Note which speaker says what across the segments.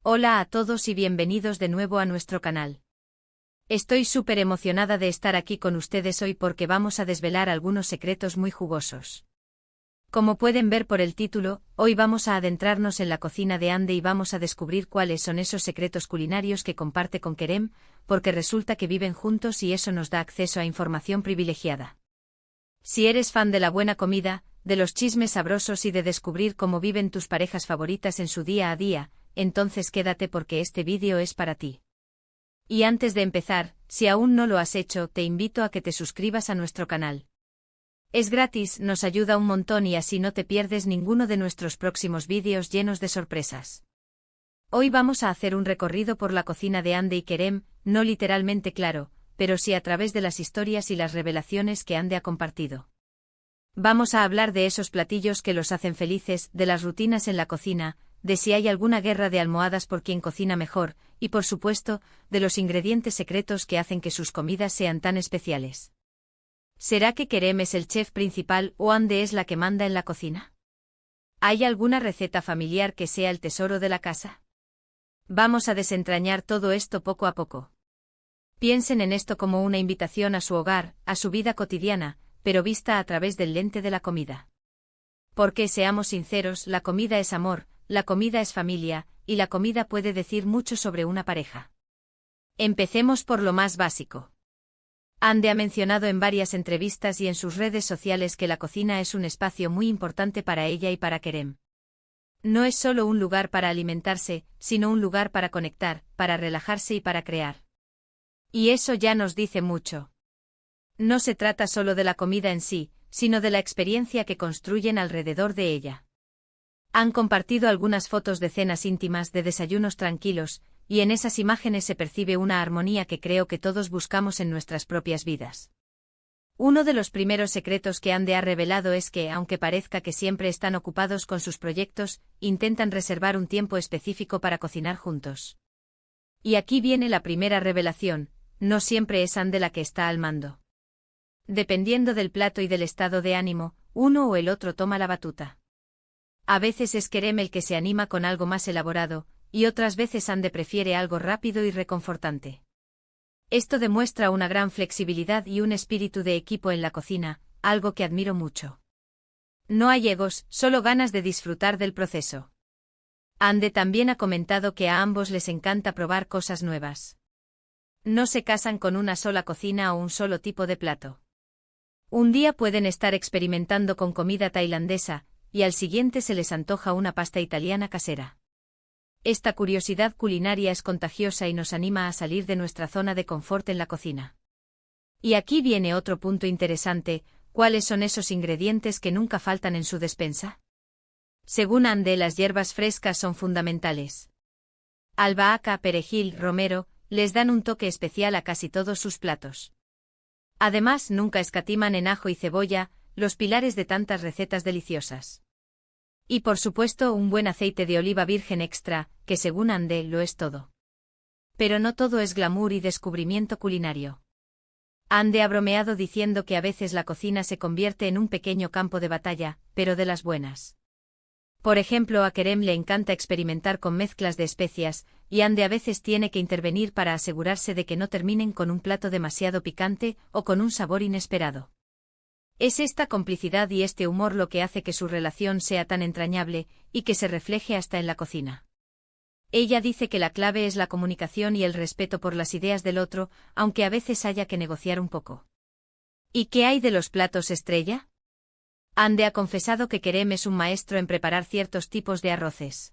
Speaker 1: Hola a todos y bienvenidos de nuevo a nuestro canal. Estoy súper emocionada de estar aquí con ustedes hoy porque vamos a desvelar algunos secretos muy jugosos. Como pueden ver por el título, hoy vamos a adentrarnos en la cocina de Ande y vamos a descubrir cuáles son esos secretos culinarios que comparte con Kerem, porque resulta que viven juntos y eso nos da acceso a información privilegiada. Si eres fan de la buena comida, de los chismes sabrosos y de descubrir cómo viven tus parejas favoritas en su día a día, entonces quédate porque este vídeo es para ti. Y antes de empezar, si aún no lo has hecho, te invito a que te suscribas a nuestro canal. Es gratis, nos ayuda un montón y así no te pierdes ninguno de nuestros próximos vídeos llenos de sorpresas. Hoy vamos a hacer un recorrido por la cocina de Ande y Kerem, no literalmente claro, pero sí a través de las historias y las revelaciones que Ande ha compartido. Vamos a hablar de esos platillos que los hacen felices, de las rutinas en la cocina, de si hay alguna guerra de almohadas por quien cocina mejor, y por supuesto, de los ingredientes secretos que hacen que sus comidas sean tan especiales. ¿Será que Kerem es el chef principal o Ande es la que manda en la cocina? ¿Hay alguna receta familiar que sea el tesoro de la casa? Vamos a desentrañar todo esto poco a poco. Piensen en esto como una invitación a su hogar, a su vida cotidiana, pero vista a través del lente de la comida. Porque seamos sinceros, la comida es amor, la comida es familia, y la comida puede decir mucho sobre una pareja. Empecemos por lo más básico. Ande ha mencionado en varias entrevistas y en sus redes sociales que la cocina es un espacio muy importante para ella y para Kerem. No es solo un lugar para alimentarse, sino un lugar para conectar, para relajarse y para crear. Y eso ya nos dice mucho. No se trata solo de la comida en sí, sino de la experiencia que construyen alrededor de ella. Han compartido algunas fotos de cenas íntimas, de desayunos tranquilos, y en esas imágenes se percibe una armonía que creo que todos buscamos en nuestras propias vidas. Uno de los primeros secretos que Ande ha revelado es que, aunque parezca que siempre están ocupados con sus proyectos, intentan reservar un tiempo específico para cocinar juntos. Y aquí viene la primera revelación: no siempre es Ande la que está al mando. Dependiendo del plato y del estado de ánimo, uno o el otro toma la batuta. A veces es Kerem el que se anima con algo más elaborado, y otras veces Ande prefiere algo rápido y reconfortante. Esto demuestra una gran flexibilidad y un espíritu de equipo en la cocina, algo que admiro mucho. No hay egos, solo ganas de disfrutar del proceso. Ande también ha comentado que a ambos les encanta probar cosas nuevas. No se casan con una sola cocina o un solo tipo de plato. Un día pueden estar experimentando con comida tailandesa, y al siguiente se les antoja una pasta italiana casera. Esta curiosidad culinaria es contagiosa y nos anima a salir de nuestra zona de confort en la cocina. Y aquí viene otro punto interesante: ¿cuáles son esos ingredientes que nunca faltan en su despensa? Según Ande, las hierbas frescas son fundamentales. Albahaca, perejil, romero, les dan un toque especial a casi todos sus platos. Además, nunca escatiman en ajo y cebolla, los pilares de tantas recetas deliciosas. Y por supuesto un buen aceite de oliva virgen extra, que según Ande lo es todo. Pero no todo es glamour y descubrimiento culinario. Ande ha bromeado diciendo que a veces la cocina se convierte en un pequeño campo de batalla, pero de las buenas. Por ejemplo, a Kerem le encanta experimentar con mezclas de especias, y Ande a veces tiene que intervenir para asegurarse de que no terminen con un plato demasiado picante o con un sabor inesperado. Es esta complicidad y este humor lo que hace que su relación sea tan entrañable, y que se refleje hasta en la cocina. Ella dice que la clave es la comunicación y el respeto por las ideas del otro, aunque a veces haya que negociar un poco. ¿Y qué hay de los platos estrella? Ande ha confesado que Kerem es un maestro en preparar ciertos tipos de arroces.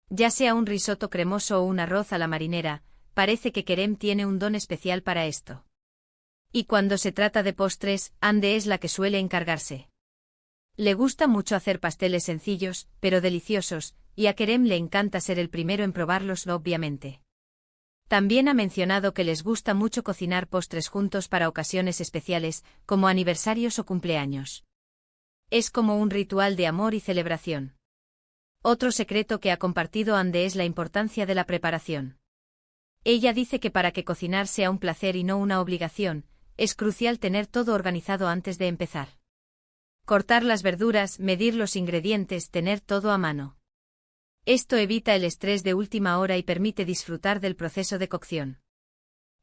Speaker 1: Ya sea un risotto cremoso o un arroz a la marinera, parece que Kerem tiene un don especial para esto. Y cuando se trata de postres, Ande es la que suele encargarse. Le gusta mucho hacer pasteles sencillos, pero deliciosos, y a Kerem le encanta ser el primero en probarlos, obviamente. También ha mencionado que les gusta mucho cocinar postres juntos para ocasiones especiales, como aniversarios o cumpleaños. Es como un ritual de amor y celebración. Otro secreto que ha compartido Ande es la importancia de la preparación. Ella dice que para que cocinar sea un placer y no una obligación, es crucial tener todo organizado antes de empezar. Cortar las verduras, medir los ingredientes, tener todo a mano. Esto evita el estrés de última hora y permite disfrutar del proceso de cocción.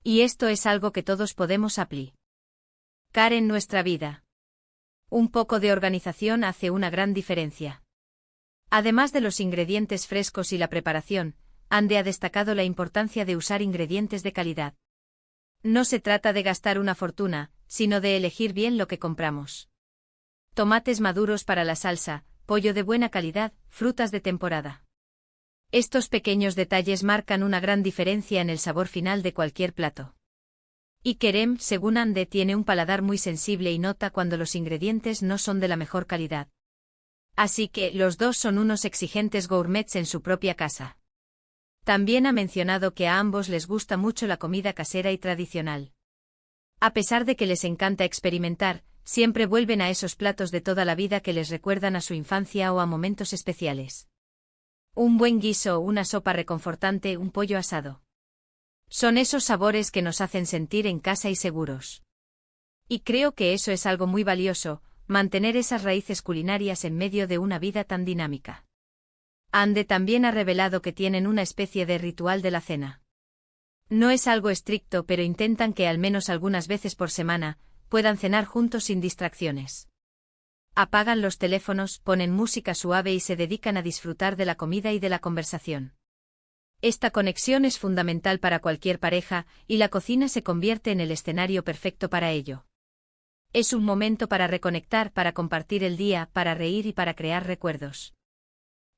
Speaker 1: Y esto es algo que todos podemos aplicar en nuestra vida. Un poco de organización hace una gran diferencia. Además de los ingredientes frescos y la preparación, Ande ha destacado la importancia de usar ingredientes de calidad. No se trata de gastar una fortuna, sino de elegir bien lo que compramos. Tomates maduros para la salsa, pollo de buena calidad, frutas de temporada. Estos pequeños detalles marcan una gran diferencia en el sabor final de cualquier plato. Y Kerem, según Ande, tiene un paladar muy sensible y nota cuando los ingredientes no son de la mejor calidad. Así que, los dos son unos exigentes gourmets en su propia casa. También ha mencionado que a ambos les gusta mucho la comida casera y tradicional. A pesar de que les encanta experimentar, siempre vuelven a esos platos de toda la vida que les recuerdan a su infancia o a momentos especiales. Un buen guiso, una sopa reconfortante, un pollo asado. Son esos sabores que nos hacen sentir en casa y seguros. Y creo que eso es algo muy valioso, mantener esas raíces culinarias en medio de una vida tan dinámica. Ande también ha revelado que tienen una especie de ritual de la cena. No es algo estricto, pero intentan que al menos algunas veces por semana, puedan cenar juntos sin distracciones. Apagan los teléfonos, ponen música suave y se dedican a disfrutar de la comida y de la conversación. Esta conexión es fundamental para cualquier pareja, y la cocina se convierte en el escenario perfecto para ello. Es un momento para reconectar, para compartir el día, para reír y para crear recuerdos.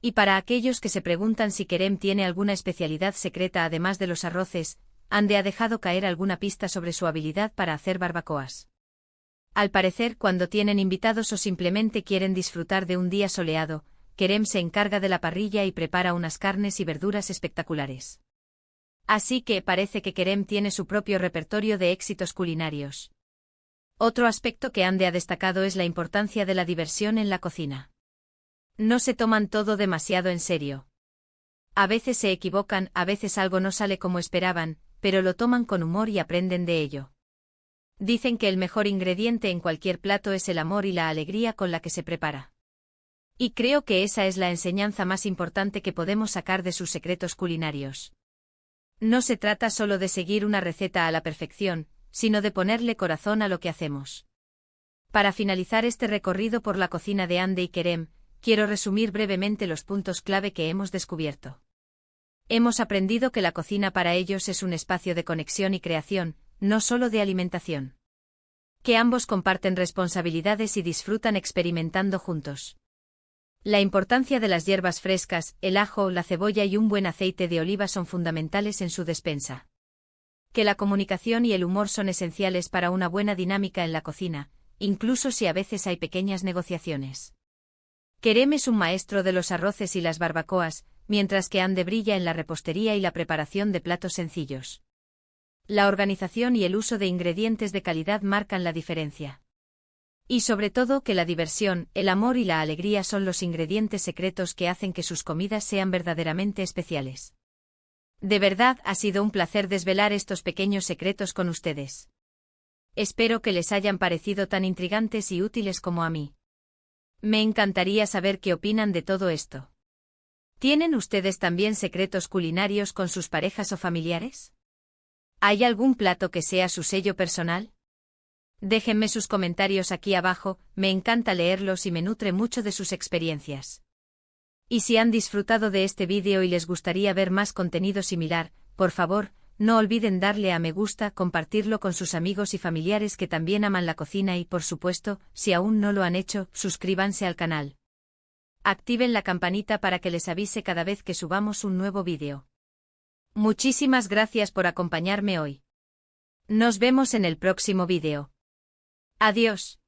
Speaker 1: Y para aquellos que se preguntan si Kerem tiene alguna especialidad secreta además de los arroces, Ande ha dejado caer alguna pista sobre su habilidad para hacer barbacoas. Al parecer, cuando tienen invitados o simplemente quieren disfrutar de un día soleado, Kerem se encarga de la parrilla y prepara unas carnes y verduras espectaculares. Así que parece que Kerem tiene su propio repertorio de éxitos culinarios. Otro aspecto que Ande ha destacado es la importancia de la diversión en la cocina. No se toman todo demasiado en serio. A veces se equivocan, a veces algo no sale como esperaban, pero lo toman con humor y aprenden de ello. Dicen que el mejor ingrediente en cualquier plato es el amor y la alegría con la que se prepara. Y creo que esa es la enseñanza más importante que podemos sacar de sus secretos culinarios. No se trata solo de seguir una receta a la perfección, sino de ponerle corazón a lo que hacemos. Para finalizar este recorrido por la cocina de Ande y Kerem, quiero resumir brevemente los puntos clave que hemos descubierto. Hemos aprendido que la cocina para ellos es un espacio de conexión y creación, no solo de alimentación. Que ambos comparten responsabilidades y disfrutan experimentando juntos. La importancia de las hierbas frescas, el ajo, la cebolla y un buen aceite de oliva son fundamentales en su despensa. Que la comunicación y el humor son esenciales para una buena dinámica en la cocina, incluso si a veces hay pequeñas negociaciones. Kerem es un maestro de los arroces y las barbacoas, mientras que Ande brilla en la repostería y la preparación de platos sencillos. La organización y el uso de ingredientes de calidad marcan la diferencia. Y sobre todo que la diversión, el amor y la alegría son los ingredientes secretos que hacen que sus comidas sean verdaderamente especiales. De verdad ha sido un placer desvelar estos pequeños secretos con ustedes. Espero que les hayan parecido tan intrigantes y útiles como a mí. Me encantaría saber qué opinan de todo esto. ¿Tienen ustedes también secretos culinarios con sus parejas o familiares? ¿Hay algún plato que sea su sello personal? Déjenme sus comentarios aquí abajo, me encanta leerlos y me nutre mucho de sus experiencias. Y si han disfrutado de este vídeo y les gustaría ver más contenido similar, por favor, no olviden darle a me gusta, compartirlo con sus amigos y familiares que también aman la cocina y, por supuesto, si aún no lo han hecho, suscríbanse al canal. Activen la campanita para que les avise cada vez que subamos un nuevo vídeo. Muchísimas gracias por acompañarme hoy. Nos vemos en el próximo vídeo. Adiós.